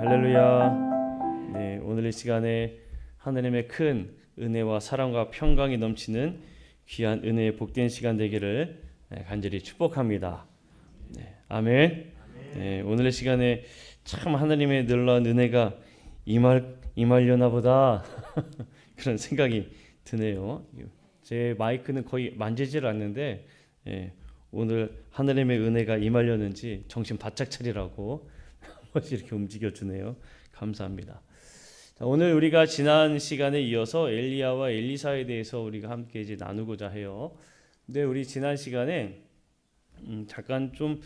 할렐루야. 네, 오늘 이 시간에 하나님의 큰 은혜와 사랑과 평강이 넘치는 귀한 은혜의 복된 시간 되기를 간절히 축복합니다. 네, 아멘. 네, 오늘 이 시간에 참 하나님의 놀라운 은혜가 임하려나 보다 그런 생각이 드네요. 제 마이크는 거의 만지질 않는데 오늘 하나님의 은혜가 임하려는지 정신 바짝 차리라고 이렇게 움직여주네요. 감사합니다. 자, 오늘 우리가 지난 시간에 이어서 엘리야와 엘리사에 대해서 우리가 함께 이제 나누고자 해요. 근데 우리 지난 시간에 잠깐 좀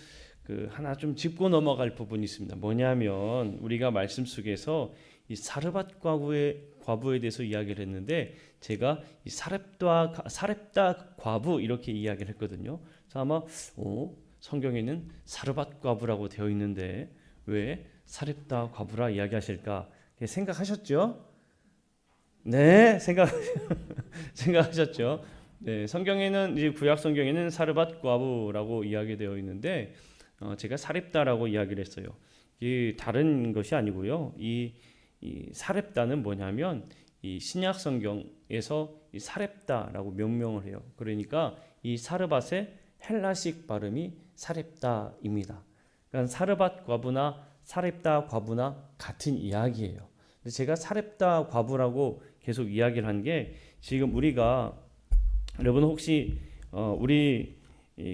하나 좀 짚고 넘어갈 부분이 있습니다. 뭐냐면 우리가 말씀 속에서 이 사르밧 과부에 대해서 이야기를 했는데 제가 이 사렙다 과부 이렇게 이야기를 했거든요. 그래서 아마 성경에는 사르밧 과부라고 되어 있는데 왜 사렙다 과부라 이야기하실까 생각하셨죠? 네, 생각하셨죠? 네, 성경에는 이제 구약 성경에는 사르밧 과부라고 이야기되어 있는데 제가 사렙다라고 이야기를 했어요. 이 다른 것이 아니고요. 이 사렙다는 뭐냐면 이 신약 성경에서 이 사렙다라고 명명을 해요. 그러니까 이 사르밧의 헬라식 발음이 사렙다입니다. 그러니까 사르밧 과부나 사렙다 과부나 같은 이야기예요. 제가 사렙다 과부라고 계속 이야기를 한 게 지금 우리가 여러분 혹시 우리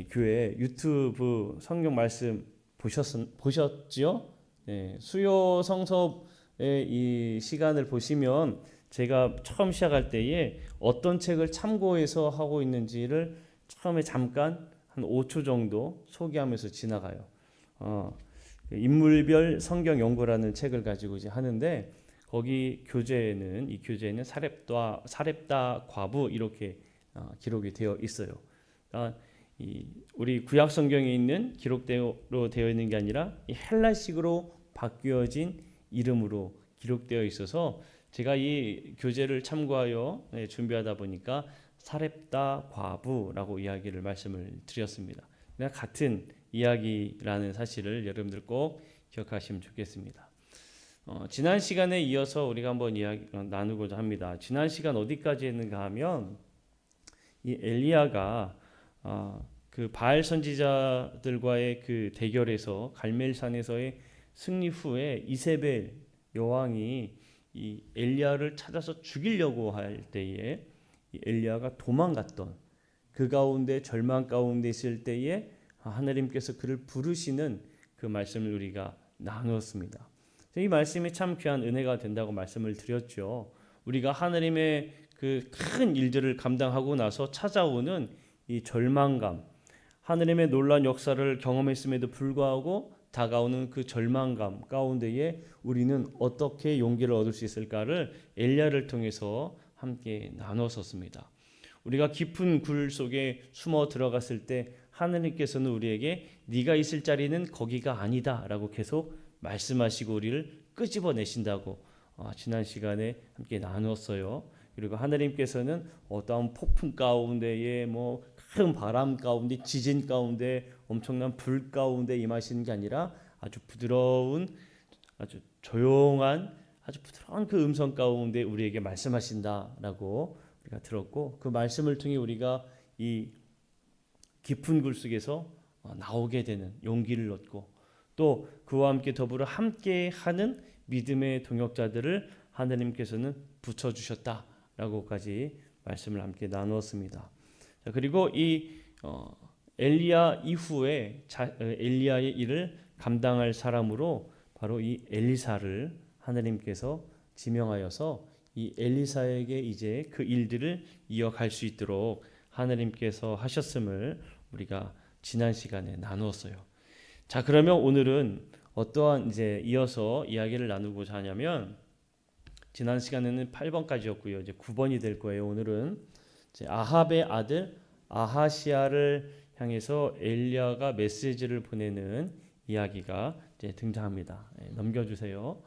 교회 유튜브 성경 말씀 보셨지요? 네, 수요 성서의 이 시간을 보시면 제가 처음 시작할 때에 어떤 책을 참고해서 하고 있는지를 처음에 잠깐 한 5초 정도 소개하면서 지나가요. 인물별 성경 연구라는 책을 가지고 이제 하는데 거기 이 교재에는 사렙다 과부 이렇게 기록이 되어 있어요. 그러니까 우리 구약 성경에 있는 기록대로 되어 있는 게 아니라 이 헬라식으로 바뀌어진 이름으로 기록되어 있어서 제가 이 교재를 참고하여 준비하다 보니까 사렙다 과부라고 말씀을 드렸습니다. 같은 이야기라는 사실을 여러분들 꼭 기억하시면 좋겠습니다. 지난 시간에 이어서 우리가 한번 이야기 나누고자 합니다. 지난 시간 어디까지 했는가 하면 이 엘리야가 그 바알 선지자들과의 그 대결에서 갈멜산에서의 승리 후에 이세벨 여왕이 이 엘리야를 찾아서 죽이려고 할 때에 이 엘리야가 도망갔던 그 가운데 절망 가운데 있을 때에 하나님께서 그를 부르시는 그 말씀을 우리가 나누었습니다. 이 말씀이 참 귀한 은혜가 된다고 말씀을 드렸죠. 우리가 하나님의 그 큰 일들을 감당하고 나서 찾아오는 이 절망감, 하나님의 놀라운 역사를 경험했음에도 불구하고 다가오는 그 절망감 가운데에 우리는 어떻게 용기를 얻을 수 있을까를 엘리야를 통해서 함께 나눴었습니다. 우리가 깊은 굴 속에 숨어 들어갔을 때 하나님께서는 우리에게 네가 있을 자리는 거기가 아니다라고 계속 말씀하시고 우리를 끄집어내신다고 지난 시간에 함께 나누었어요. 그리고 하나님께서는 어떠한 폭풍 가운데에 큰 바람 가운데 지진 가운데 엄청난 불 가운데 임하시는 게 아니라 아주 부드러운 아주 조용한 아주 부드러운 그 음성 가운데 우리에게 말씀하신다라고 우리가 들었고 그 말씀을 통해 우리가 이 깊은 굴 속에서 나오게 되는 용기를 얻고 또 그와 함께 더불어 함께하는 믿음의 동역자들을 하나님께서는 붙여주셨다라고까지 말씀을 함께 나누었습니다. 자, 그리고 이 엘리야 이후에 엘리야의 일을 감당할 사람으로 바로 이 엘리사를 하나님께서 지명하여서 이 엘리사에게 이제 그 일들을 이어갈 수 있도록 하나님께서 하셨음을 우리가 지난 시간에 나누었어요. 자, 그러면 오늘은 어떠한 이제 이어서 이야기를 나누고자 하냐면 지난 시간에는 8번까지였고요. 이제 9번이 될 거예요. 오늘은 이제 아합의 아들 아하시야를 향해서 엘리야가 메시지를 보내는 이야기가 이제 등장합니다. 넘겨주세요.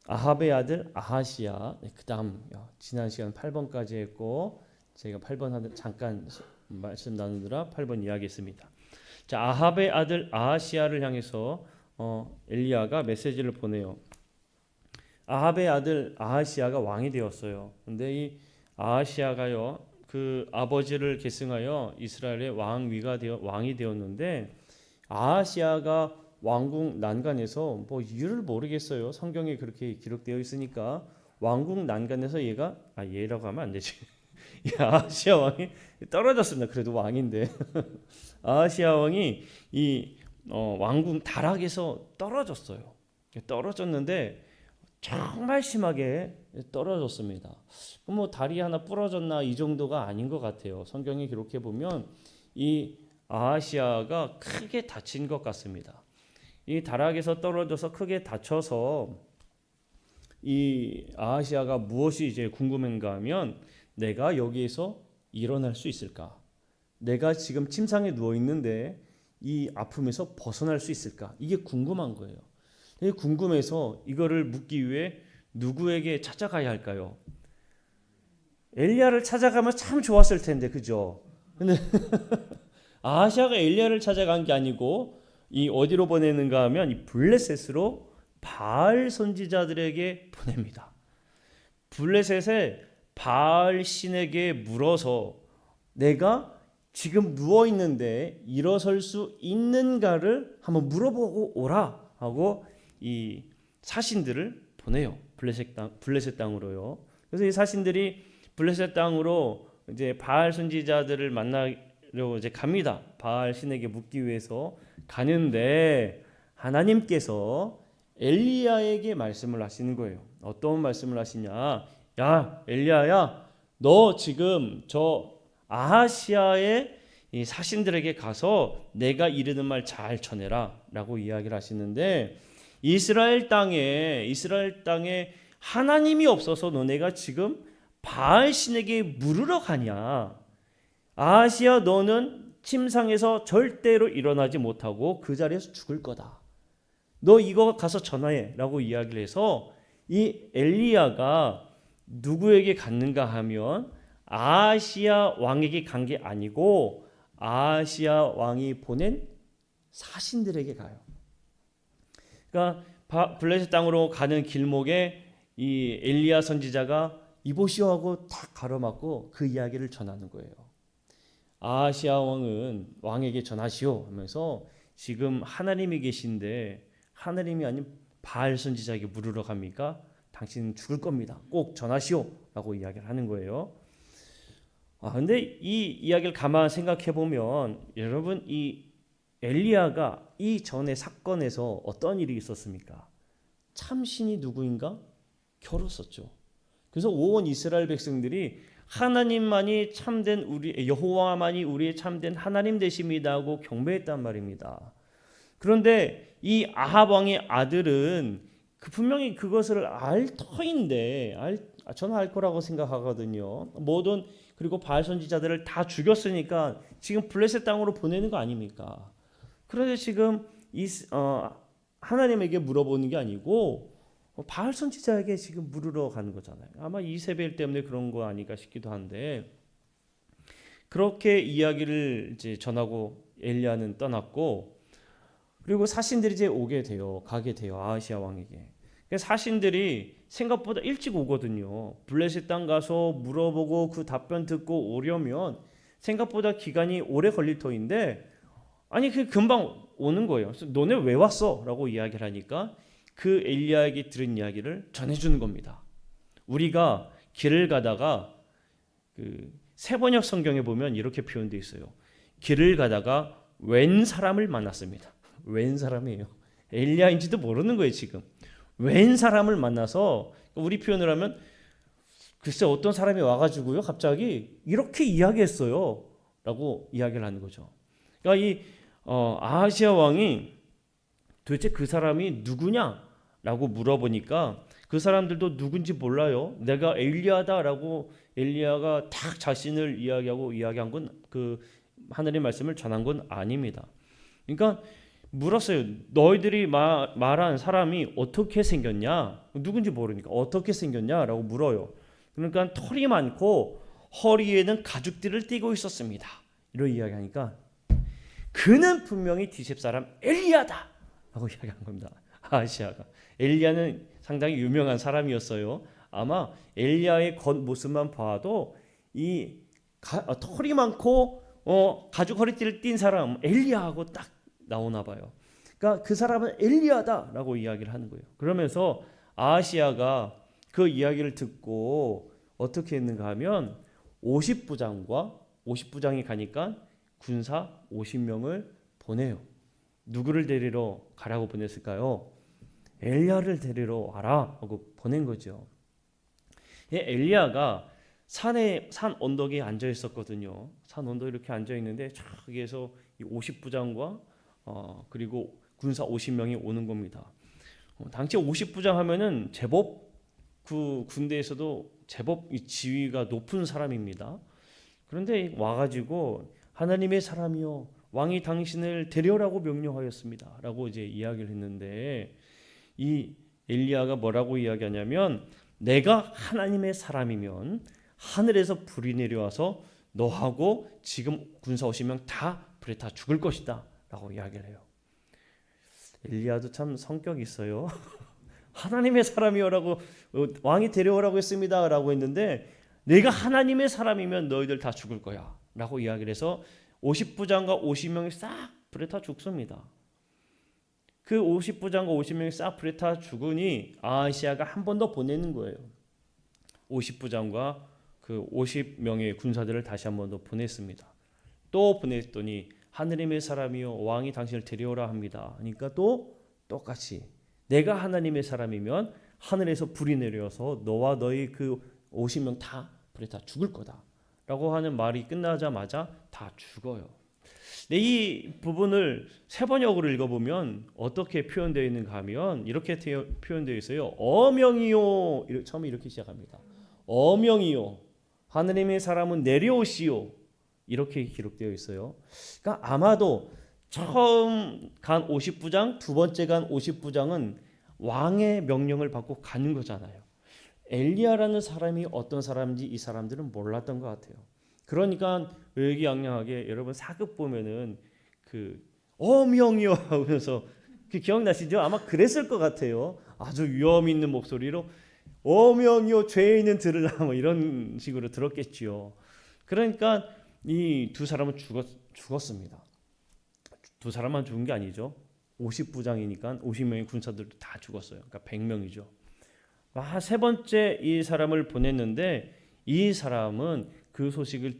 아합의 아들 아하시야. 그다음 지난 시간 8번까지 했고 제가 8번 잠깐 말씀 나누느라 8번 이야기했습니다. 자, 아합의 아들 아하시야를 향해서 엘리야가 메시지를 보내요. 아합의 아들 아하시야가 왕이 되었어요. 근데 이 아하시야가요, 그 아버지를 계승하여 이스라엘의 왕이 되었는데, 아하시야가 왕궁 난간에서 뭐 이유를 모르겠어요. 성경에 그렇게 기록되어 있으니까 왕궁 난간에서 얘라고 하면 안 되지. 이 아하시야 왕이 떨어졌습니다. 그래도 왕인데 아하시야 왕이 이 왕궁 다락에서 떨어졌어요. 떨어졌는데 정말 심하게 떨어졌습니다. 뭐 다리 하나 부러졌나 이 정도가 아닌 것 같아요. 성경에 기록해 보면 이 아하시야가 크게 다친 것 같습니다. 이 다락에서 떨어져서 크게 다쳐서 이 아하시야가 무엇이 이제 궁금한가 하면, 내가 여기에서 일어날 수 있을까? 내가 지금 침상에 누워 있는데 이 아픔에서 벗어날 수 있을까? 이게 궁금한 거예요. 궁금해서 이거를 묻기 위해 누구에게 찾아가야 할까요? 엘리야를 찾아가면 참 좋았을 텐데, 그죠? 근데 아하시야가 엘리야를 찾아간 게 아니고 이 어디로 보내는가 하면 이 블레셋으로 바알 선지자들에게 보냅니다. 블레셋에 바알 신에게 물어서 내가 지금 누워 있는데 일어설 수 있는가를 한번 물어보고 오라 하고 이 사신들을 보내요. 블레셋 땅으로요. 그래서 이 사신들이 블레셋 땅으로 이제 바알 선지자들을 만나려 이제 갑니다. 바알 신에게 묻기 위해서 가는데 하나님께서 엘리야에게 말씀을 하시는 거예요. 어떤 말씀을 하시냐? 야, 엘리야야, 너 지금 저 아하시야의 이 사신들에게 가서 내가 이르는 말 잘 전해라라고 이야기를 하시는데, 이스라엘 땅에 하나님이 없어서 너네가 지금 바알 신에게 물으러 가냐? 아하시야, 너는 침상에서 절대로 일어나지 못하고 그 자리에서 죽을 거다. 너 이거 가서 전화해라고 이야기를 해서 이 엘리야가 누구에게 갔는가 하면 아하시야 왕에게 간 게 아니고 아하시야 왕이 보낸 사신들에게 가요. 그러니까 블레셋 땅으로 가는 길목에 이 엘리야 선지자가 이보시오 하고 탁 가로막고 그 이야기를 전하는 거예요. 아하시야 왕은 왕에게 전하시오 하면서 지금 하나님이 계신데 하나님이 아닌 바알 선지자에게 물으러 갑니까? 당신은 죽을 겁니다. 꼭 전하시오라고 이야기를 하는 거예요. 근데 이 이야기를 가만 생각해 보면 여러분, 이 엘리야가 이 전의 사건에서 어떤 일이 있었습니까? 참신이 누구인가? 겨뤘었죠. 그래서 온 이스라엘 백성들이 하나님만이 참된 여호와만이 우리의 참된 하나님 되십니다 하고 경배했단 말입니다. 그런데 이 아합 왕의 아들은 분명히 그것을 알 터인데 저는 알 거라고 생각하거든요. 그리고 바알 선지자들을 다 죽였으니까 지금 블레셋 땅으로 보내는 거 아닙니까? 그런데 지금 하나님에게 물어보는 게 아니고 바알 선지자에게 지금 물으러 가는 거잖아요. 아마 이세벨 때문에 그런 거 아닐까 싶기도 한데, 그렇게 이야기를 이제 전하고 엘리야는 떠났고, 그리고 사신들이 이제 가게 돼요. 아하시야 왕에게. 사신들이 생각보다 일찍 오거든요. 블레셋 땅 가서 물어보고 그 답변 듣고 오려면 생각보다 기간이 오래 걸릴 터인데, 아니 그 금방 오는 거예요. 그래서 너네 왜 왔어? 라고 이야기를 하니까 그 엘리야에게 들은 이야기를 전해주는 겁니다. 우리가 길을 가다가 그 세번역 성경에 보면 이렇게 표현되어 있어요. 길을 가다가 웬 사람을 만났습니다. 웬 사람이에요. 엘리야인지도 모르는 거예요 지금. 웬 사람을 만나서, 우리 표현을 하면 글쎄 어떤 사람이 와가지고요 갑자기 이렇게 이야기했어요 라고 이야기를 하는 거죠. 그러니까 이 아하시야 왕이 도대체 그 사람이 누구냐라고 물어보니까 그 사람들도 누군지 몰라요. 내가 엘리야다라고 엘리야가 딱 자신을 이야기한 건 그 하늘의 말씀을 전한 건 아닙니다. 그러니까 물었어요. 너희들이 말한 사람이 어떻게 생겼냐? 누군지 모르니까 어떻게 생겼냐라고 물어요. 그러니까 털이 많고 허리에는 가죽띠를 띠고 있었습니다. 이런 이야기하니까 그는 분명히 디셉 사람 엘리야다 라고 이야기한 겁니다. 아하시아가. 엘리야는 상당히 유명한 사람이었어요. 아마 엘리야의 겉모습만 봐도 이 털이 많고 가죽 허리띠를 띈 사람 엘리야하고 딱 나오나 봐요. 그러니까 그 사람은 엘리야다라고 이야기를 하는 거예요. 그러면서 아하시아가 그 이야기를 듣고 어떻게 했는가 하면 50부장이 가니까 군사 50명을 보내요. 누구를 데리러 가라고 보냈을까요? 엘리야를 데리러 와라 하고 보낸 거죠. 엘리야가 산 언덕에 앉아 있었거든요. 산 언덕에 이렇게 앉아 있는데 저기에서 50부장과 그리고 군사 50명이 오는 겁니다. 당시 50부장 하면은 제법 그 군대에서도 제법 지위가 높은 사람입니다. 그런데 와가지고 하나님의 사람이요 왕이 당신을 데려오라고 명령하였습니다. 라고 이제 이야기를 했는데 이 엘리야가 뭐라고 이야기하냐면 내가 하나님의 사람이면 하늘에서 불이 내려와서 너하고 지금 군사 50명 다 불에 다 죽을 것이다. 라고 이야기를 해요. 엘리야도 참 성격이 있어요. 하나님의 사람이요라고 왕이 데려오라고 했습니다. 라고 했는데 내가 하나님의 사람이면 너희들 다 죽을 거야. 라고 이야기를 해서 50부장과 50명이 싹 불에 타 죽습니다. 그 50부장과 50명이 싹 불에 타 죽으니 아하시아가 한 번 더 보내는 거예요. 50부장과 그 50명의 군사들을 다시 한 번 더 보냈습니다. 또 보냈더니 하나님의 사람이요 왕이 당신을 데려오라 합니다. 그러니까 또 똑같이 내가 하나님의 사람이면 하늘에서 불이 내려서 너와 너희 그 50명 다 불에 다 죽을 거다. 라고 하는 말이 끝나자마자 다 죽어요. 근데 이 부분을 세번역으로 읽어보면 어떻게 표현되어 있는가 하면 이렇게 표현되어 있어요. 어명이요. 처음에 이렇게 시작합니다. 어명이요. 하느님의 사람은 내려오시오. 이렇게 기록되어 있어요. 그러니까 아마도 처음 간 50부장, 두 번째 간 50부장은 왕의 명령을 받고 가는 거잖아요. 엘리야라는 사람이 어떤 사람인지 이 사람들은 몰랐던 것 같아요. 그러니까 의기양양하게 여러분 사극 보면은 그 어명이요 하면서 그 기억나시죠? 아마 그랬을 것 같아요. 아주 위험 있는 목소리로 어명이요 죄인은 들으라 뭐 이런 식으로 들었겠지요. 그러니까 이 두 사람은 죽었습니다. 두 사람만 죽은 게 아니죠. 50부장이니까 50명의 군사들도 다 죽었어요. 그러니까 100명이죠. 세 번째 이 사람을 보냈는데 이 사람은 그 소식을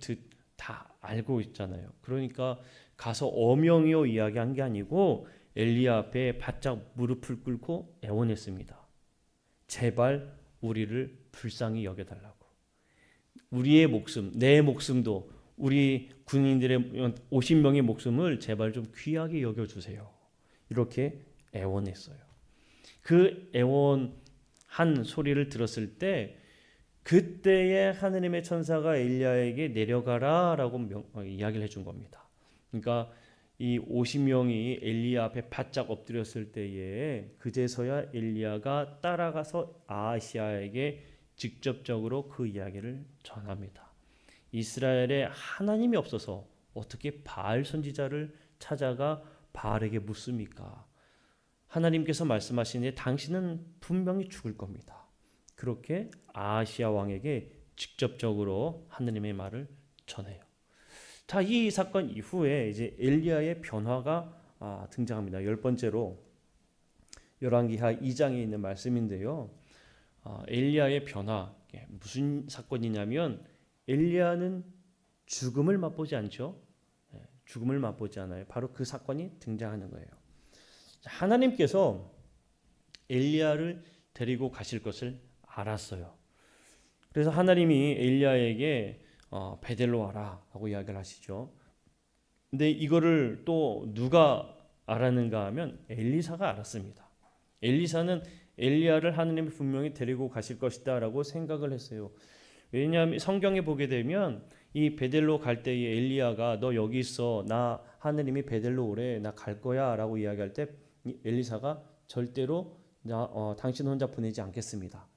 다 알고 있잖아요. 그러니까 가서 어명이요 이야기한 게 아니고 엘리야 앞에 바짝 무릎을 꿇고 애원했습니다. 제발 우리를 불쌍히 여겨달라고. 우리의 목숨, 내 목숨도 우리 군인들의 50명의 목숨을 제발 좀 귀하게 여겨주세요. 이렇게 애원했어요. 그 애원한 소리를 들었을 때 그때에 하느님의 천사가 엘리야에게 내려가라라고 이야기를 해준 겁니다. 그러니까 이 50명이 엘리야 앞에 바짝 엎드렸을 때에 그제서야 엘리야가 따라가서 아하시아에게 직접적으로 그 이야기를 전합니다. 이스라엘에 하나님이 없어서 어떻게 바알 선지자를 찾아가 바알에게 묻습니까? 하나님께서 말씀하시니 당신은 분명히 죽을 겁니다. 그렇게 아하시아 왕에게 직접적으로 하나님의 말을 전해요. 자, 이 사건 이후에 이제 엘리야의 변화가 등장합니다. 10번째로 열왕기하 2장에 있는 말씀인데요. 엘리야의 변화 무슨 사건이냐면 엘리야는 죽음을 맛보지 않죠. 죽음을 맛보지 않아요. 바로 그 사건이 등장하는 거예요. 하나님께서 엘리야를 데리고 가실 것을 알았어요. 그래서 하나님이 엘리야에게 베델로 와라 하고 이야기를 하시죠. 근데 이거를 또 누가 알았는가 하면 엘리사가 알았습니다. 엘리사는 엘리야를 하나님이 분명히 데리고 가실 것이다 라고 생각을 했어요. 왜냐하면 성경에 보게 되면 이 베델로 갈 때에 엘리야가 너 여기 있어, 나 하나님이 베델로 오래, 나 갈 거야 라고 이야기할 때 엘리사가 절대로 당신 혼자 보내지 않겠습니다,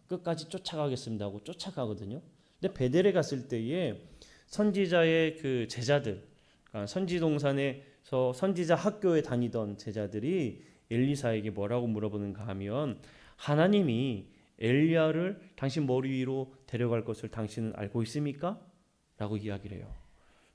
끝까지 쫓아가겠습니다 하고 쫓아가거든요. 근데 베델에 갔을 때에 선지자의 그 제자들, 그러니까 선지동산에서 선지자 학교에 다니던 제자들이 엘리사에게 뭐라고 물어보는가 하면 하나님이 엘리야를 당신 머리 위로 데려갈 것을 당신은 알고 있습니까? 라고 이야기를 해요.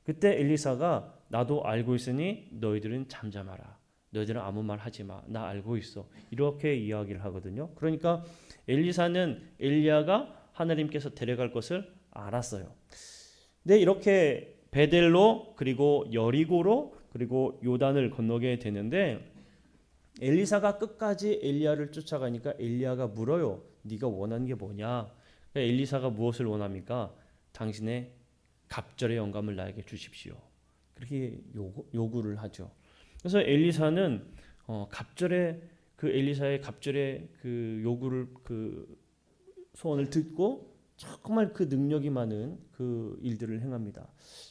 그때 엘리사가 나도 알고 있으니 너희들은 잠잠하라. 너희들은 아무 말 하지 마. 나 알고 있어. 이렇게 이야기를 하거든요. 그러니까 엘리사는 엘리야가 하나님께서 데려갈 것을 알았어요. 근데 이렇게 베델로 그리고 여리고로 그리고 요단을 건너게 되는데 엘리사가 끝까지 엘리야를 쫓아가니까 엘리야가 물어요. 네가 원하는 게 뭐냐? 엘리사가 무엇을 원합니까? 당신의 갑절의 영감을 나에게 주십시오. 그렇게 요구를 하죠. 그래서 엘리사는 갑절의 그 엘리사의 갑절의 그 요구를 그 소원을 듣고 정말 그 능력이 많은 그 일들을 행합니다.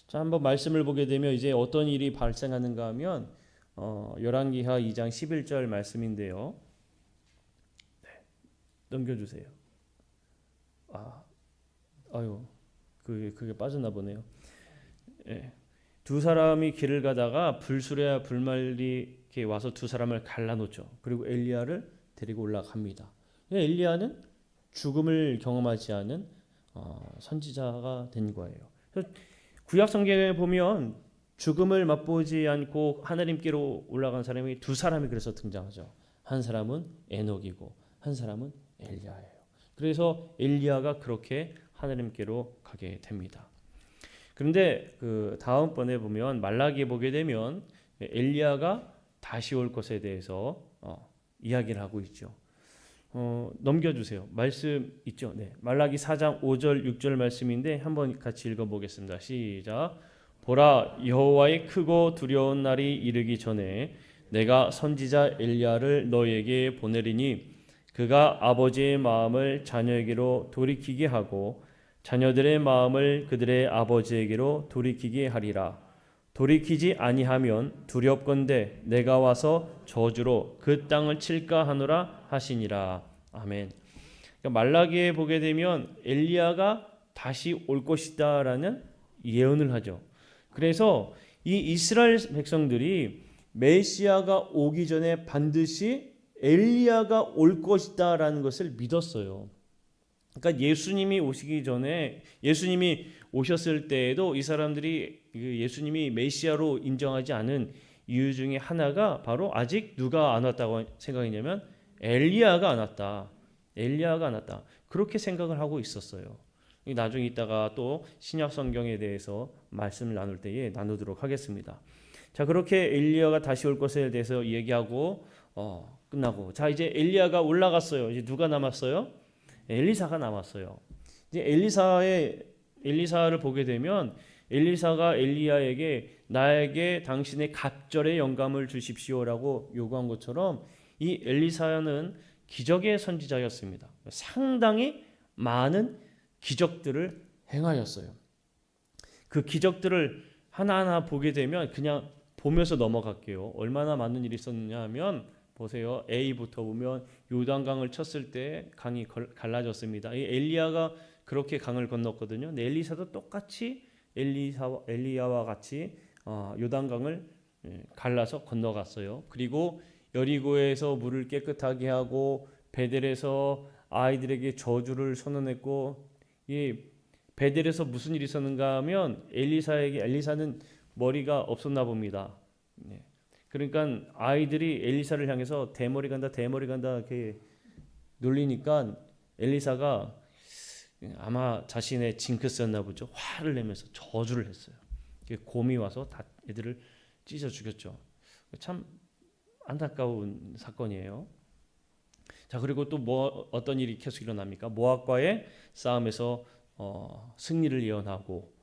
자, 한번 말씀을 보게 되면 이제 어떤 일이 발생하는가 하면 열왕기하 2장 11절 말씀인데요. 네, 넘겨주세요. 아유, 그게 빠졌나 보네요. 예. 두 사람이 길을 가다가 불수레와 불말이 이렇게 와서 두 사람을 갈라놓죠. 그리고 엘리야를 데리고 올라갑니다. 엘리야는 죽음을 경험하지 않은 선지자가 된 거예요. 구약 성경에 보면 죽음을 맛보지 않고 하나님께로 올라간 사람이 두 사람이 그래서 등장하죠. 한 사람은 에녹이고 한 사람은 엘리야예요. 그래서 엘리야가 그렇게 하나님께로 가게 됩니다. 그런데 그 다음번에 보면 말라기에 보게 되면 엘리야가 다시 올 것에 대해서 이야기를 하고 있죠. 넘겨주세요. 말씀 있죠. 네, 말라기 4장 5절 6절 말씀인데 한번 같이 읽어보겠습니다. 시작. 보라, 여호와의 크고 두려운 날이 이르기 전에 내가 선지자 엘리야를 너에게 보내리니 그가 아버지의 마음을 자녀에게로 돌이키게 하고 자녀들의 마음을 그들의 아버지에게로 돌이키게 하리라. 돌이키지 아니하면 두렵건대 내가 와서 저주로 그 땅을 칠까 하노라 하시니라. 아멘. 그러니까 말라기에 보게 되면 엘리야가 다시 올 것이다라는 예언을 하죠. 그래서 이 이스라엘 백성들이 메시아가 오기 전에 반드시 엘리야가 올 것이다라는 것을 믿었어요. 그러니까 예수님이 오시기 전에 예수님이 오셨을 때에도 이 사람들이 예수님이 메시아로 인정하지 않은 이유 중에 하나가 바로 아직 누가 안 왔다고 생각했냐면 엘리야가 안 왔다. 엘리야가 안 왔다. 그렇게 생각을 하고 있었어요. 나중에 있다가 또 신약 성경에 대해서 말씀을 나눌 때에 나누도록 하겠습니다. 자, 그렇게 엘리야가 다시 올 것에 대해서 얘기하고 끝나고 자, 이제 엘리야가 올라갔어요. 이제 누가 남았어요? 엘리사가 남았어요. 이제 엘리사를 보게 되면 엘리사가 엘리야에게 나에게 당신의 갑절의 영감을 주십시오라고 요구한 것처럼 이 엘리사는 기적의 선지자였습니다. 상당히 많은 기적들을 행하였어요. 그 기적들을 하나하나 보게 되면 그냥 보면서 넘어갈게요. 얼마나 많은 일이 있었느냐 하면 보세요. A부터 보면 요단강을 쳤을 때 강이 갈라졌습니다. 이 엘리야가 그렇게 강을 건넜거든요. 근데 엘리사도 똑같이 엘리야와 같이 요단강을 갈라서 건너갔어요. 그리고 여리고에서 물을 깨끗하게 하고 베델에서 아이들에게 저주를 선언했고 이 베델에서 무슨 일이 있었는가 하면 엘리사는 머리가 없었나 봅니다. 네. 그러니까 아이들이 엘리사를 향해서 대머리 간다 이렇게 놀리니까 엘리사가 아마 자신의 징크스였나 보죠. 화를 내면서 저주를 했어요. 곰이 와서 다 애들을 찢어 죽였죠. 참 안타까운 사건이에요. 자, 그리고 또 어떤 일이 계속 일어납니까? 모압과의 싸움에서 승리를 예언하고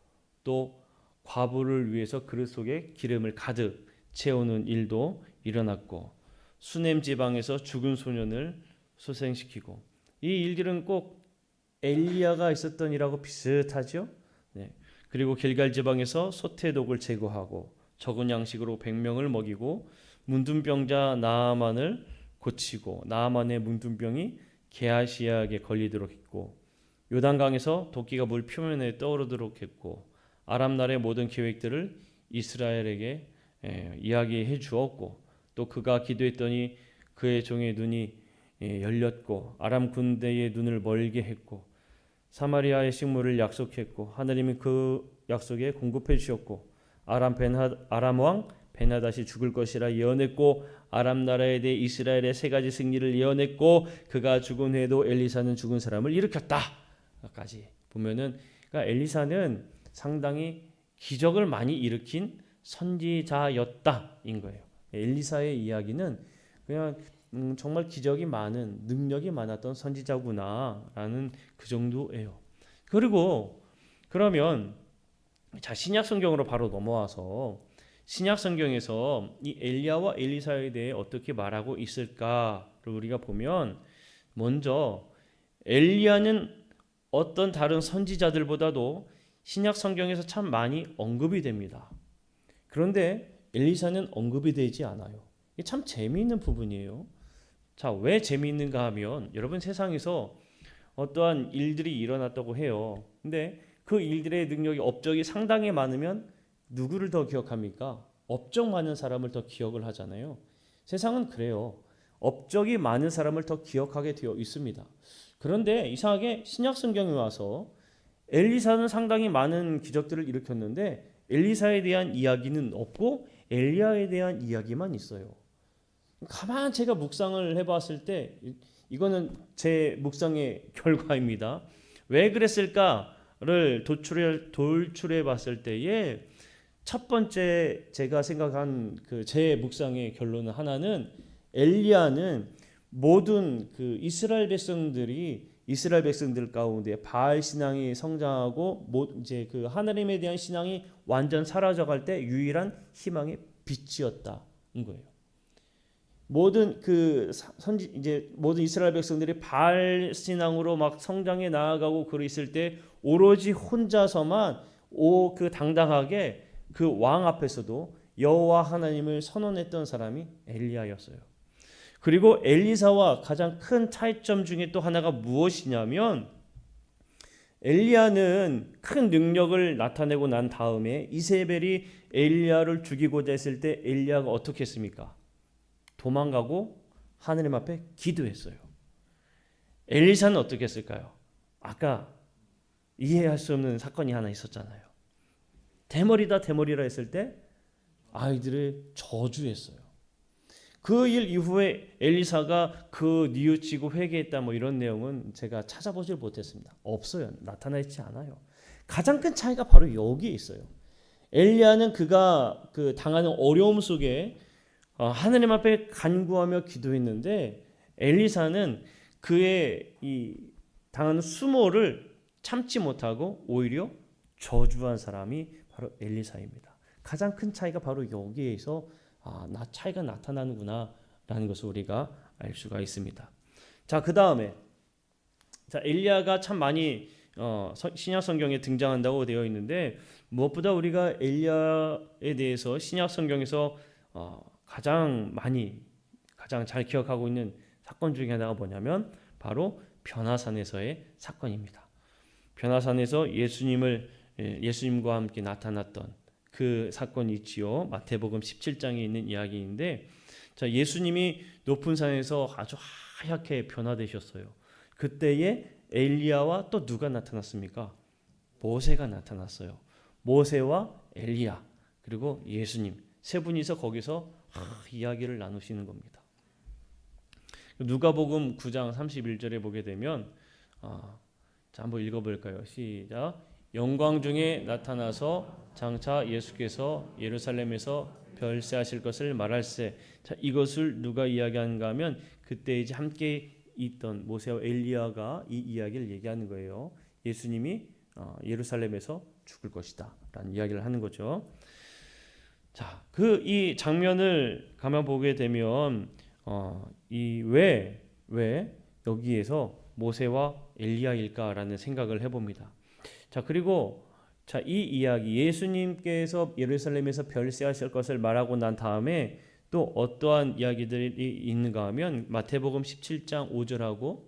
또 과부를 위해서 그릇 속에 기름을 가득 채우는 일도 일어났고 수넴 지방에서 죽은 소년을 소생시키고 이 일들은 꼭 엘리야가 있었던 일하고 비슷하죠. 네. 그리고 길갈 지방에서 소태독을 제거하고 적은 양식으로 100명을 먹이고 문둥병자 나아만을 고치고 나아만의 문둥병이 게하시아에게 걸리도록 했고 요단강에서 도끼가 물 표면에 떠오르도록 했고 아람 나라의 모든 계획들을 이스라엘에게 이야기해 주었고 또 그가 기도했더니 그의 종의 눈이 열렸고 아람 군대의 눈을 멀게 했고 사마리아의 식물을 약속했고 하나님이 그 약속에 공급해 주셨고 아람 왕 베나닷이 죽을 것이라 예언했고 아람 나라에 대해 이스라엘의 세 가지 승리를 예언했고 그가 죽은 후에도 엘리사는 죽은 사람을 일으켰다까지 보면은 그러니까 엘리사는 상당히 기적을 많이 일으킨 선지자였다인 거예요. 엘리사의 이야기는 그냥 정말 기적이 많은 능력이 많았던 선지자구나라는 그 정도예요. 그리고 그러면 자 신약 성경으로 바로 넘어와서 신약 성경에서 이 엘리야와 엘리사에 대해 어떻게 말하고 있을까를 우리가 보면 먼저 엘리야는 어떤 다른 선지자들보다도 신약 성경에서 참 많이 언급이 됩니다. 그런데 엘리사는 언급이 되지 않아요. 이게 참 재미있는 부분이에요. 자, 왜 재미있는가 하면 여러분 세상에서 어떠한 일들이 일어났다고 해요. 근데 그 일들의 능력이 업적이 상당히 많으면 누구를 더 기억합니까? 업적 많은 사람을 더 기억을 하잖아요. 세상은 그래요. 업적이 많은 사람을 더 기억하게 되어 있습니다. 그런데 이상하게 신약 성경에 와서 엘리사는 상당히 많은 기적들을 일으켰는데 엘리사에 대한 이야기는 없고 엘리야에 대한 이야기만 있어요. 가만 제가 묵상을 해봤을 때 이거는 제 묵상의 결과입니다. 왜 그랬을까를 돌출해 봤을 때에 첫 번째 제가 생각한 그 제 묵상의 결론은 하나는 엘리야는 모든 그 이스라엘 백성들 가운데 바알 신앙이 성장하고 이제 그 하나님에 대한 신앙이 완전 사라져갈 때 유일한 희망의 빛이었다는 거예요. 모든 모든 이스라엘 백성들이 바알 신앙으로 막 성장해 나아가고 그랬을 때 오로지 혼자서만 그 당당하게 그 왕 앞에서도 여호와 하나님을 선언했던 사람이 엘리야였어요. 그리고 엘리사와 가장 큰 차이점 중에 또 하나가 무엇이냐면 엘리야는 큰 능력을 나타내고 난 다음에 이세벨이 엘리야를 죽이고자 했을 때 엘리야가 어떻게 했습니까? 도망가고 하느님 앞에 기도했어요. 엘리사는 어떻게 했을까요? 아까 이해할 수 없는 사건이 하나 있었잖아요. 대머리라 했을 때 아이들을 저주했어요. 그 일 이후에 엘리사가 그 뉘우치고 회개했다 뭐 이런 내용은 제가 찾아보질 못했습니다. 없어요. 나타나 있지 않아요. 가장 큰 차이가 바로 여기에 있어요. 엘리야는 그가 그 당하는 어려움 속에 하느님 앞에 간구하며 기도했는데 엘리사는 그의 이 당하는 수모를 참지 못하고 오히려 저주한 사람이 바로 엘리사입니다. 가장 큰 차이가 바로 여기에서 차이가 나타나는구나라는 것을 우리가 알 수가 있습니다. 자, 그 다음에 엘리야가 참 많이 신약 성경에 등장한다고 되어 있는데 무엇보다 우리가 엘리야에 대해서 신약 성경에서 가장 잘 기억하고 있는 사건 중에 하나가 뭐냐면 바로 변화산에서의 사건입니다. 변화산에서 예수님과 함께 나타났던 그 사건이 있지요. 마태복음 17장에 있는 이야기인데 예수님이 높은 산에서 아주 하얗게 변화되셨어요. 그때에 엘리야와 또 누가 나타났습니까? 모세가 나타났어요. 모세와 엘리야 그리고 예수님 세 분이서 거기서 이야기를 나누시는 겁니다. 누가복음 9장 31절에 보게 되면 한번 읽어볼까요? 시작. 영광 중에 나타나서 장차 예수께서 예루살렘에서 별세하실 것을 말할세. 자, 이것을 누가 이야기하는가 하면 그때 이제 함께 있던 모세와 엘리야가 이 이야기를 얘기하는 거예요. 예수님이 예루살렘에서 죽을 것이다 라는 이야기를 하는 거죠. 자, 이 장면을 가만 보게 되면 왜 여기에서 모세와 엘리야일까라는 생각을 해봅니다. 자, 그리고 이 이야기 예수님께서 예루살렘에서 별세하실 것을 말하고 난 다음에 또 어떠한 이야기들이 있는가 하면 마태복음 17장 5절하고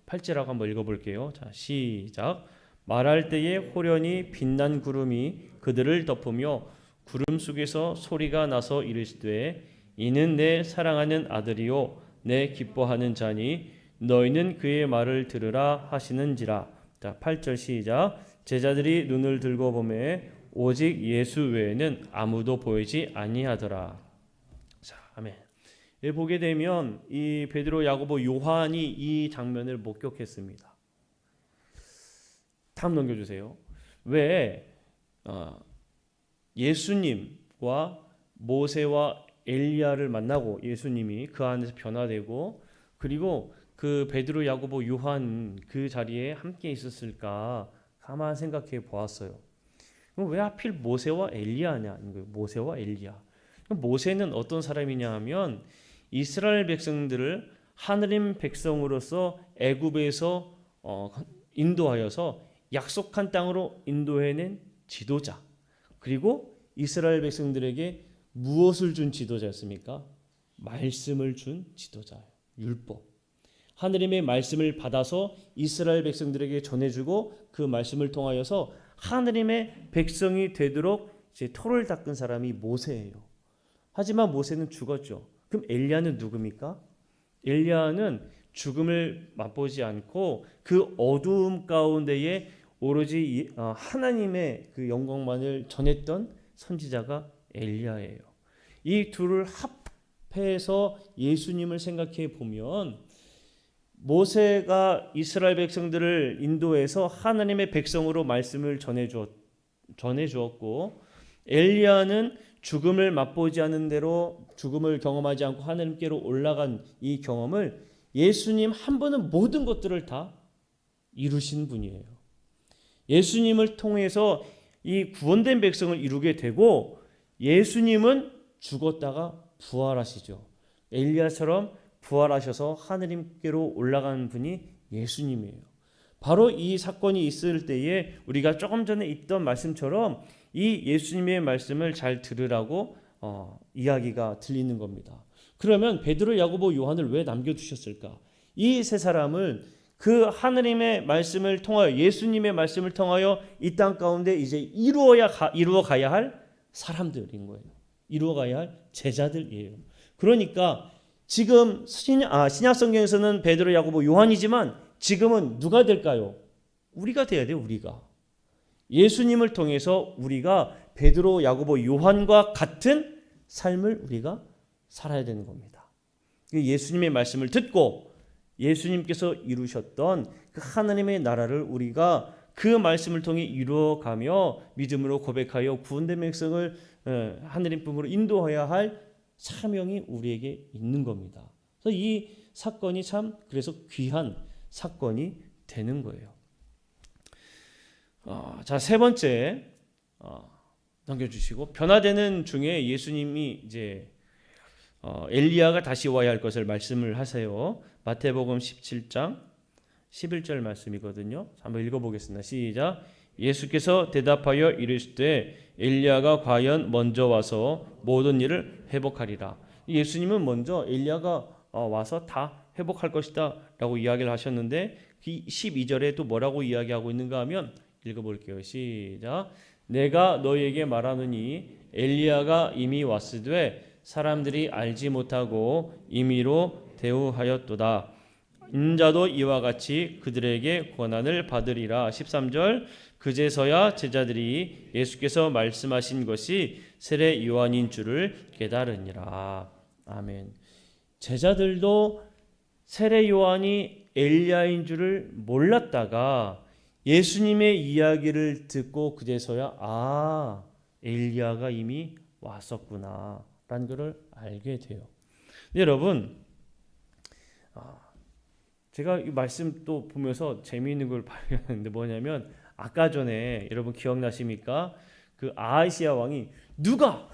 8절하고 한번 읽어볼게요. 자, 시작. 말할 때에 호련히 빛난 구름이 그들을 덮으며 구름 속에서 소리가 나서 이르시되 이는 내 사랑하는 아들이요 내 기뻐하는 자니 너희는 그의 말을 들으라 하시는지라. 자, 8절 시작. 제자들이 눈을 들고 보매 오직 예수 외에는 아무도 보이지 아니하더라. 자, 아멘. 예, 보게 되면 이 베드로, 야고보, 요한이 이 장면을 목격했습니다. 다음 넘겨주세요. 왜 예수님과 모세와 엘리야를 만나고 예수님이 그 안에서 변화되고 그리고 그 베드로, 야고보, 요한 그 자리에 함께 있었을까 가만 생각해 보았어요. 그럼 왜 하필 모세와 엘리야냐? 모세와 엘리야. 모세는 어떤 사람이냐 하면 이스라엘 백성들을 하느님 백성으로서 애굽에서 인도하여서 약속한 땅으로 인도해낸 지도자. 그리고 이스라엘 백성들에게 무엇을 준 지도자였습니까? 말씀을 준 지도자예요. 율법. 하느님의 말씀을 받아서 이스라엘 백성들에게 전해주고 그 말씀을 통하여서 하느님의 백성이 되도록 이제 터를 닦은 사람이 모세예요. 하지만 모세는 죽었죠. 그럼 엘리야는 누굽니까? 엘리야는 죽음을 맛보지 않고 그 어두움 가운데에 오로지 하나님의 그 영광만을 전했던 선지자가 엘리야예요. 이 둘을 합해서 예수님을 생각해 보면 모세가 이스라엘 백성들을 인도해서 하나님의 백성으로 말씀을 전해주었고 엘리야는 죽음을 맛보지 않은 대로 죽음을 경험하지 않고 하나님께로 올라간 이 경험을 예수님 한 분은 모든 것들을 다 이루신 분이에요. 예수님을 통해서 이 구원된 백성을 이루게 되고 예수님은 죽었다가 부활하시죠. 엘리야처럼 부활하셔서 하느님께로 올라간 분이 예수님이에요. 바로 이 사건이 있을 때에 우리가 조금 전에 있던 말씀처럼 이 예수님의 말씀을 잘 들으라고 이야기가 들리는 겁니다. 그러면 베드로, 야고보, 요한을 왜 남겨두셨을까? 이 세 사람을 그 하느님의 말씀을 통하여 예수님의 말씀을 통하여 이 땅 가운데 이제 이루어 가야 할 사람들인 거예요. 이루어 가야 할 제자들이에요. 그러니까 지금 신약 성경에서는 베드로, 야고보, 요한이지만 지금은 누가 될까요? 우리가 돼야 돼요. 우리가. 예수님을 통해서 우리가 베드로, 야고보, 요한과 같은 삶을 우리가 살아야 되는 겁니다. 예수님의 말씀을 듣고 예수님께서 이루셨던 그 하나님의 나라를 우리가 그 말씀을 통해 이루어가며 믿음으로 고백하여 구원된 백성을 하느님 품으로 인도해야 할 사명이 우리에게 있는 겁니다. 그래서 이 사건이 참 그래서 귀한 사건이 되는 거예요. 자, 세 번째 넘겨주시고 변화되는 중에 예수님이 이제 엘리야가 다시 와야 할 것을 말씀을 하세요. 마태복음 17장 11절 말씀이거든요. 한번 읽어보겠습니다. 시작. 예수께서 대답하여 이르시되 엘리야가 과연 먼저 와서 모든 일을 회복하리라. 예수님은 먼저 엘리야가 와서 다 회복할 것이다 라고 이야기를 하셨는데 12절에 또 뭐라고 이야기하고 있는가 하면 읽어볼게요. 시작. 내가 너희에게 말하노니 엘리야가 이미 왔으되 사람들이 알지 못하고 임의로 대우하였도다. 인자도 이와 같이 그들에게 권한을 받으리라. 13절. 그제서야 제자들이 예수께서 말씀하신 것이 세례 요한인 줄을 깨달으니라. 아멘. 제자들도 세례 요한이 엘리야인 줄을 몰랐다가 예수님의 이야기를 듣고 그제서야 엘리야가 이미 왔었구나 라는 것을 알게 돼요. 여러분, 제가 이 말씀 또 보면서 재미있는 걸 발견했는데 뭐냐면 아까 전에 여러분 기억나십니까? 그 아하시아 왕이 누가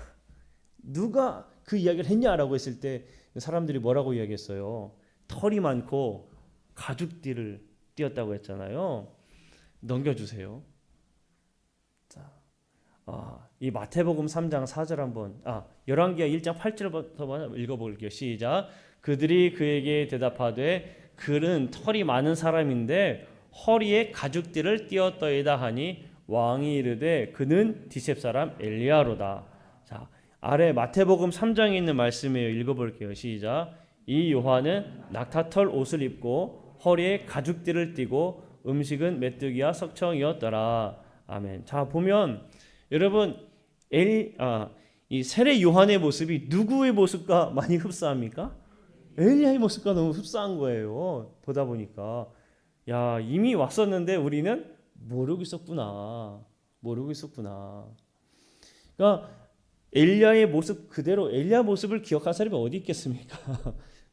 그 이야기를 했냐라고 했을 때 사람들이 뭐라고 이야기했어요? 털이 많고 가죽띠를 띄었다고 했잖아요. 넘겨주세요. 자, 이 마태복음 3장 4절 한번 열왕기하 1장 8절부터 읽어볼게요. 시작. 그들이 그에게 대답하되 그는 털이 많은 사람인데 허리에 가죽띠를 띄었더이다 하니 왕이 이르되 그는 디셉 사람 엘리야로다. 자, 아래 마태복음 3장에 있는 말씀이에요. 읽어볼게요. 시작. 이 요한은 낙타털 옷을 입고 허리에 가죽띠를 띠고 음식은 메뚜기와 석청이었더라. 아멘. 자, 보면 여러분 이 세례 요한의 모습이 누구의 모습과 많이 흡사합니까? 엘리야의 모습과 너무 흡사한 거예요. 보다 보니까 야, 이미 왔었는데 우리는 모르고 있었구나. 그러니까 엘리야의 모습 그대로 엘리야 모습을 기억할 사람이 어디 있겠습니까?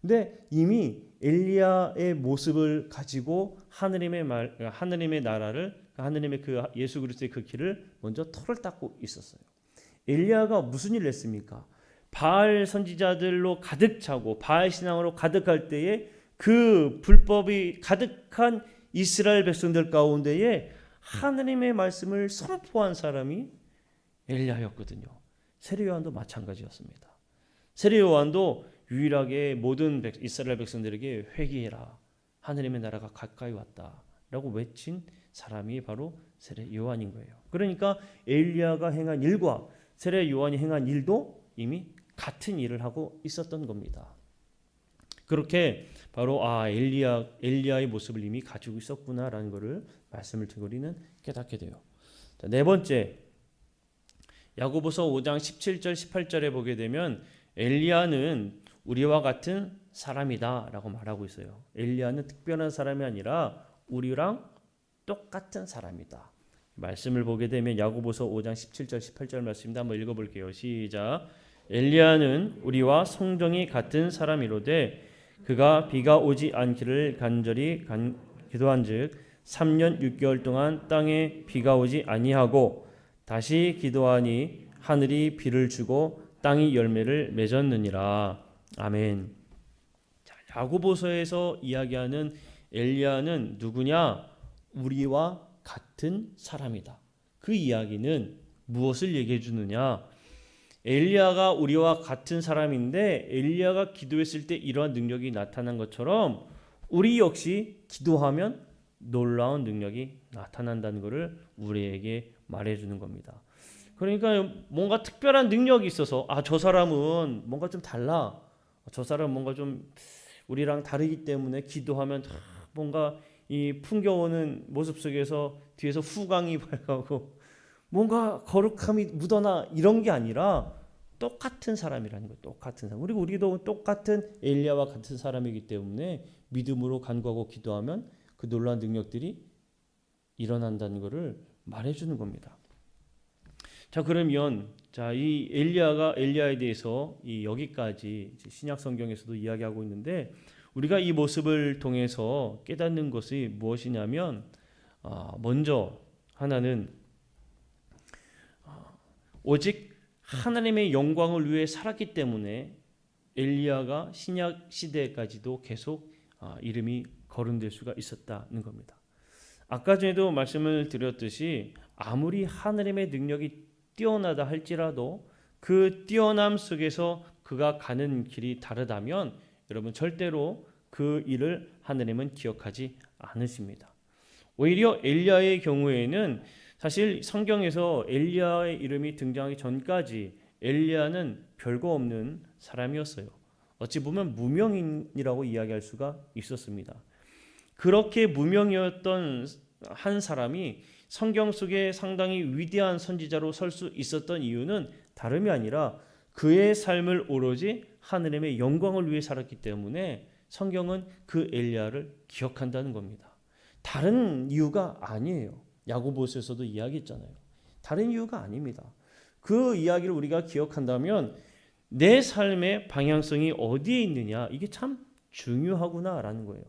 근데 이미 엘리야의 모습을 가지고 하느님의 나라를 하느님의 그 예수 그리스도의 그 길을 먼저 털을 닦고 있었어요. 엘리야가 무슨 일을 했습니까? 바알 선지자들로 가득 차고 바알 신앙으로 가득할 때에 그 불법이 가득한 이스라엘 백성들 가운데에 하느님의 말씀을 선포한 사람이 엘리야였거든요. 세례 요한도 마찬가지였습니다. 세례 요한도 유일하게 모든 이스라엘 백성들에게 회개해라. 하느님의 나라가 가까이 왔다라고 외친 사람이 바로 세례 요한인 거예요. 그러니까 엘리야가 행한 일과 세례 요한이 행한 일도 이미 같은 일을 하고 있었던 겁니다. 그렇게 바로 엘리야의 모습을 이미 가지고 있었구나라는 것을 말씀을 듣고 우리는 깨닫게 돼요. 자, 네 번째, 야고보서 5장 17절 18절에 보게 되면 엘리야는 우리와 같은 사람이다라고 말하고 있어요. 엘리야는 특별한 사람이 아니라 우리랑 똑같은 사람이다. 말씀을 보게 되면 야고보서 5장 17절 18절 말씀입니다. 한번 읽어볼게요. 시작. 엘리야는 우리와 성정이 같은 사람이로되 그가 비가 오지 않기를 간절히 기도한즉 3년 6개월 동안 땅에 비가 오지 아니하고 다시 기도하니 하늘이 비를 주고 땅이 열매를 맺었느니라. 아멘. 자, 야고보서에서 이야기하는 엘리야는 누구냐? 우리와 같은 사람이다. 그 이야기는 무엇을 얘기해 주느냐? 엘리야가 우리와 같은 사람인데 엘리야가 기도했을 때 이러한 능력이 나타난 것처럼 우리 역시 기도하면 놀라운 능력이 나타난다는 것을 우리에게 말해주는 겁니다. 그러니까 뭔가 특별한 능력이 있어서 저 사람은 뭔가 좀 달라. 저 사람은 뭔가 좀 우리랑 다르기 때문에 기도하면 뭔가 이 풍겨오는 모습 속에서 뒤에서 후광이 밝아오고 뭔가 거룩함이 묻어나 이런 게 아니라 똑같은 사람이라는 거예요. 똑같은 사람. 그리고 우리도 똑같은 엘리야와 같은 사람이기 때문에 믿음으로 간구하고 기도하면 그 놀라운 능력들이 일어난다는 것을 말해주는 겁니다. 자, 그러면 이 엘리야에 대해서 여기까지 신약 성경에서도 이야기하고 있는데 우리가 이 모습을 통해서 깨닫는 것이 무엇이냐면 먼저 하나는 오직 하나님의 영광을 위해 살았기 때문에 엘리야가 신약 시대까지도 계속 이름이 거론될 수가 있었다는 겁니다. 아까 전에도 말씀을 드렸듯이 아무리 하나님의 능력이 뛰어나다 할지라도 그 뛰어남 속에서 그가 가는 길이 다르다면 여러분 절대로 그 일을 하느님은 기억하지 않으십니다. 오히려 엘리야의 경우에는 사실 성경에서 엘리야의 이름이 등장하기 전까지 엘리야는 별거 없는 사람이었어요. 어찌 보면 무명인이라고 이야기할 수가 있었습니다. 그렇게 무명이었던 한 사람이 성경 속에 상당히 위대한 선지자로 설 수 있었던 이유는 다름이 아니라 그의 삶을 오로지 하느님의 영광을 위해 살았기 때문에 성경은 그 엘리야를 기억한다는 겁니다. 다른 이유가 아니에요. 야고보서에서도 이야기했잖아요. 다른 이유가 아닙니다. 그 이야기를 우리가 기억한다면 내 삶의 방향성이 어디에 있느냐 이게 참 중요하구나라는 거예요.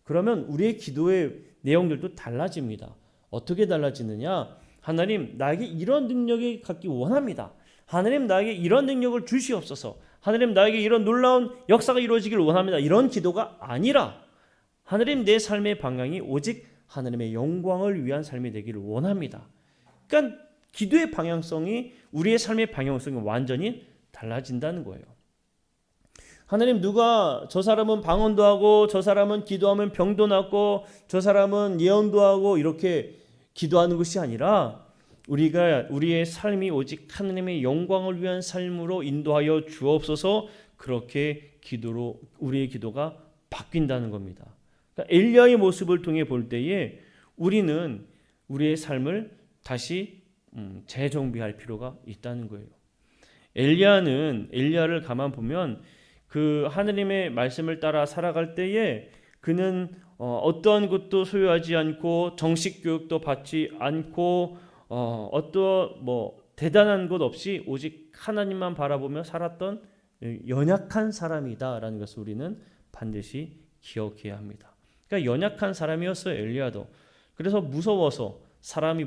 그러면 우리의 기도의 내용들도 달라집니다. 어떻게 달라지느냐? 하나님 나에게 이런 능력이 갖기 원합니다. 하나님 나에게 이런 능력을 주시옵소서. 하나님 나에게 이런 놀라운 역사가 이루어지길 원합니다. 이런 기도가 아니라 하나님 내 삶의 방향이 오직 하나님의 영광을 위한 삶이 되기를 원합니다. 그러니까 기도의 방향성이 우리의 삶의 방향성이 완전히 달라진다는 거예요. 하나님 누가 저 사람은 방언도 하고 저 사람은 기도하면 병도 낫고 저 사람은 예언도 하고 이렇게 기도하는 것이 아니라 우리의 삶이 오직 하나님의 영광을 위한 삶으로 인도하여 주옵소서. 그렇게 우리의 기도가 바뀐다는 겁니다. 그러니까 엘리야의 모습을 통해 볼 때에 우리는 우리의 삶을 다시 재정비할 필요가 있다는 거예요. 엘리야를 가만 보면 그 하느님의 말씀을 따라 살아갈 때에 그는 어떠한 것도 소유하지 않고 정식 교육도 받지 않고 어떠한 대단한 것 없이 오직 하나님만 바라보며 살았던 연약한 사람이다라는 것을 우리는 반드시 기억해야 합니다. 그러니까 연약한 사람이었어요, 엘리야도. 그래서 무서워서 사람이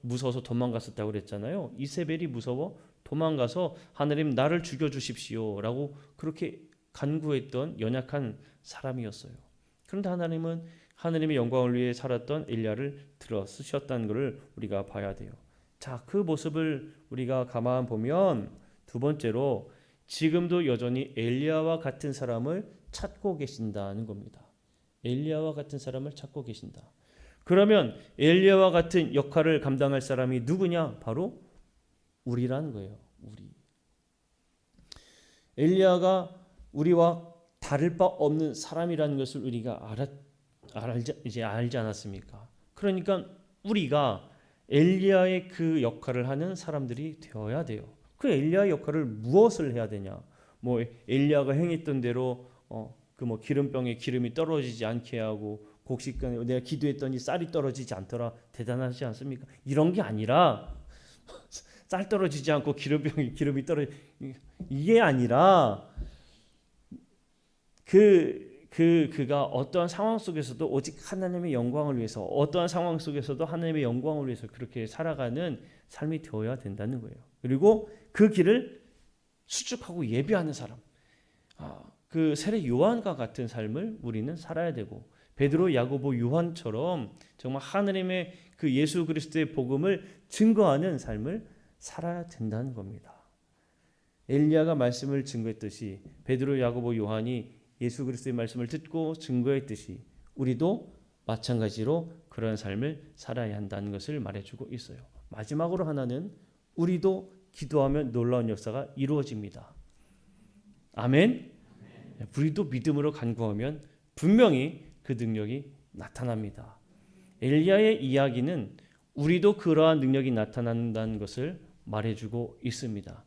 무서워서 도망갔었다고 그랬잖아요. 이세벨이 무서워 도망가서 하나님 나를 죽여주십시오라고 그렇게 간구했던 연약한 사람이었어요. 그런데 하나님은 하나님의 영광을 위해 살았던 엘리야를 들어 쓰셨다는 것을 우리가 봐야 돼요. 자, 그 모습을 우리가 가만 보면 두 번째로 지금도 여전히 엘리야와 같은 사람을 찾고 계신다는 겁니다. 엘리야와 같은 사람을 찾고 계신다. 그러면 엘리야와 같은 역할을 감당할 사람이 누구냐? 바로 우리라는 거예요. 우리. 엘리야가 우리와 다를 바 없는 사람이라는 것을 우리가 알지 않았습니까? 그러니까 우리가 엘리야의 그 역할을 하는 사람들이 되어야 돼요. 그 엘리야의 역할을 무엇을 해야 되냐? 엘리야가 행했던 대로 기름병에 기름이 떨어지지 않게 하고 곡식간에 내가 기도했더니 쌀이 떨어지지 않더라. 대단하지 않습니까? 이런 게 아니라 쌀 떨어지지 않고 기름병에 기름이 떨어지 이게 아니라 그가 어떠한 상황 속에서도 오직 하나님의 영광을 위해서 어떠한 상황 속에서도 하나님의 영광을 위해서 그렇게 살아가는 삶이 되어야 된다는 거예요. 그리고 그 길을 수축하고 예비하는 사람, 그 세례 요한과 같은 삶을 우리는 살아야 되고 베드로, 야고보, 요한처럼 정말 하나님의 그 예수 그리스도의 복음을 증거하는 삶을 살아야 된다는 겁니다. 엘리야가 말씀을 증거했듯이 베드로, 야고보, 요한이 예수 그리스도의 말씀을 듣고 증거했듯이 우리도 마찬가지로 그런 삶을 살아야 한다는 것을 말해주고 있어요. 마지막으로 하나는 우리도 기도하면 놀라운 역사가 이루어집니다. 아멘. 우리도 믿음으로 간구하면 분명히 그 능력이 나타납니다. 엘리야의 이야기는 우리도 그러한 능력이 나타난다는 것을 말해주고 있습니다.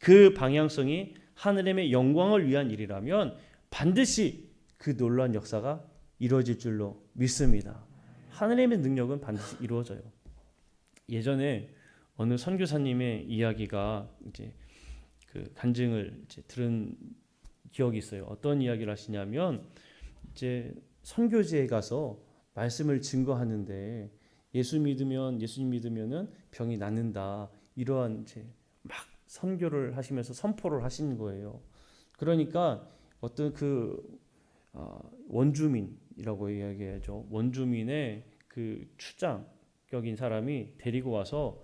그 방향성이 하나님의 영광을 위한 일이라면 반드시 그 놀라운 역사가 이루어질 줄로 믿습니다. 하나님의 능력은 반드시 이루어져요. 예전에 어느 선교사님의 이야기가 이제 그 간증을 들은 기억이 있어요. 어떤 이야기를 하시냐면 이제 선교지에 가서 말씀을 증거하는데 예수님 믿으면은 병이 낫는다. 이러한 이제 막 선교를 하시면서 선포를 하시는 거예요. 그러니까 어떤 원주민이라고 이야기하죠. 원주민의 그 추장격인 사람이 데리고 와서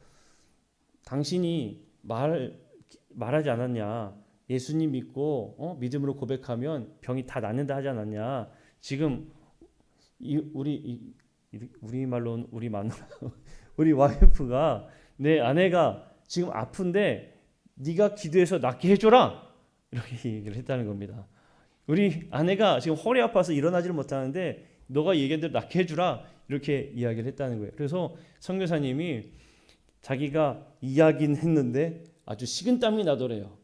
당신이 말하지 않았냐? 예수님 믿고 믿음으로 고백하면 병이 다 낫는다 하지 않았냐? 지금 우리 말로는 우리 와이프가 내 아내가 지금 아픈데 네가 기도해서 낫게 해줘라 이렇게 얘기를 했다는 겁니다. 우리 아내가 지금 허리 아파서 일어나지를 못하는데 너가 얘기한 대로 낫게 해주라 이렇게 이야기를 했다는 거예요. 그래서 선교사님이 자기가 이야기는 했는데 아주 식은땀이 나더래요.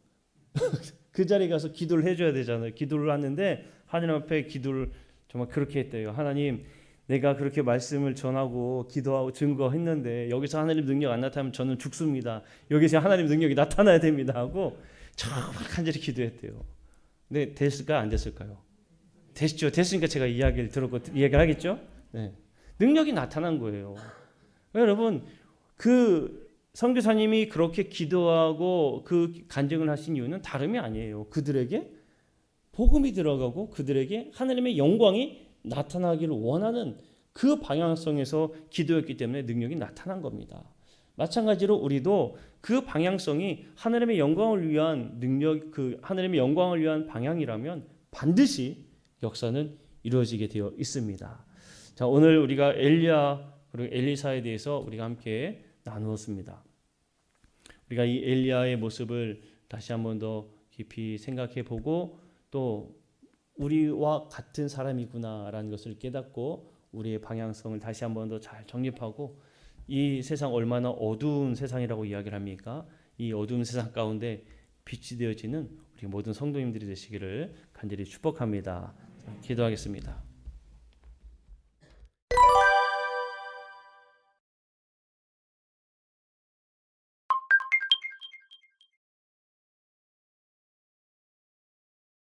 그 자리에 가서 기도를 해줘야 되잖아요. 기도를 하는데 하나님 앞에 기도를 정말 그렇게 했대요. 하나님, 내가 그렇게 말씀을 전하고 기도하고 증거했는데 여기서 하나님 능력 안 나타나면 저는 죽습니다. 여기서 하나님 능력이 나타나야 됩니다 하고 간절히 기도했대요. 근데 됐을까 안 됐을까요? 됐죠. 됐으니까 제가 이야기를 들었고 이야기를 하겠죠. 네. 능력이 나타난 거예요. 여러분 그 선교사님이 그렇게 기도하고 그 간증을 하신 이유는 다름이 아니에요. 그들에게 복음이 들어가고 그들에게 하나님의 영광이 나타나기를 원하는 그 방향성에서 기도했기 때문에 능력이 나타난 겁니다. 마찬가지로 우리도 그 방향성이 하나님의 영광을 위한 능력, 그 하나님의 영광을 위한 방향이라면 반드시 역사는 이루어지게 되어 있습니다. 자, 오늘 우리가 엘리야 그리고 엘리사에 대해서 우리가 함께 나누었습니다. 우리가 이 엘리야의 모습을 다시 한번 더 깊이 생각해 보고 또 우리와 같은 사람이구나라는 것을 깨닫고 우리의 방향성을 다시 한번 더 잘 정립하고 이 세상 얼마나 어두운 세상이라고 이야기를 합니까? 이 어두운 세상 가운데 빛이 되어지는 우리 모든 성도님들이 되시기를 간절히 축복합니다. 기도하겠습니다.